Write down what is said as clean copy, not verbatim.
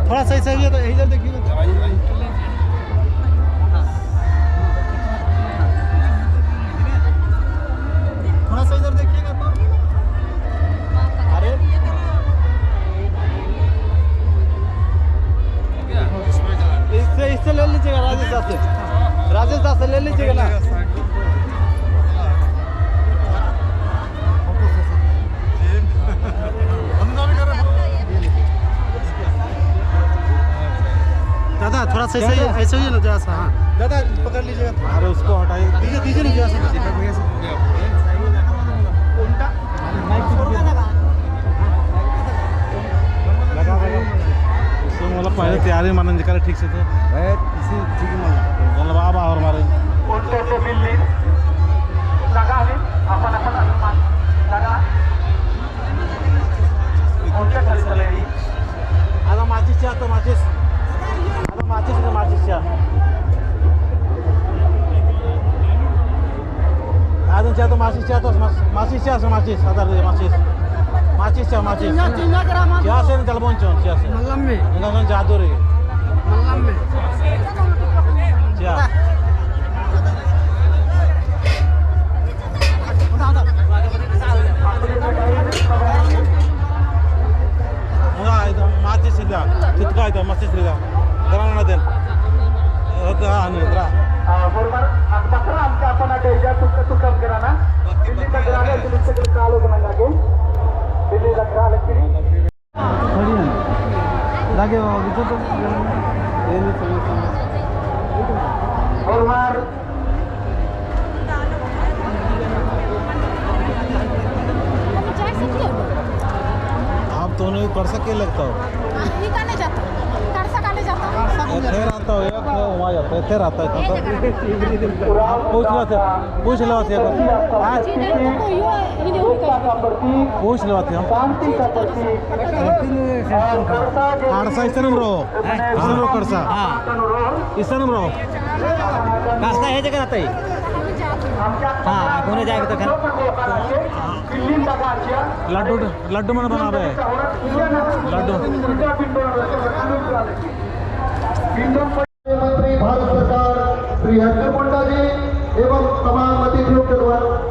थोड़ा सही सही है तो इधर देखिए थोड़ा सा इधर देखिएगा तो अरे इससे ले लीजिएगा राजेश दास से ले लीजिएगा ना दादा थोड़ा सा ऐसे ही ना जरा सा हाँ दादा पकड़ लीजिएगा अरे उसको हटाइए दीजिए ना जरा सा उल्टा लगा उसको मतलब पहले तैयारी मानन करे ठीक से तो इसी ठीक मतलब बाबा और मारे उल्टे से बिल्ली लगा है अपन अपन अनुमान लगा उल्टे चले आधा माचिस चाहता माचिस माचिस का माचिस क्या आदमी चाहता माचिस चाहता माचिस क्या माचिस आधार माचिस माचिस क्या माचिस क्या से निकल पहुंचो क्या से मल्लम में इंग्लिश जादू रे मल्लम में क्या माचिस इधर कितना इधर माचिस इधर कराना देन होता नहीं इधर बरोबर बकरा आमच्या आपण आता या तुका करा ना दिल्ली का ग्राले दिल्ली से कालो बना के दिल्ली का ग्राले किरी बढ़िया लागे बाबा तो ये नहीं बरोबर आप दोनों कर सके लगता हो नहीं करने जाता फिर आता हो एक वहाँ जाता है फिर आता है पूछ लो थे पूछ लो थे आड़सा इस नंबर करसा इस नंबर रास्ता है जगह आता है हाँ कोने जाएगा तो फिर लड्डू लड्डू मन बना रहे लड्डू मंत्री भारत सरकार श्री हर्षिल मुंडा जी एवं तमाम अतिथियों के द्वारा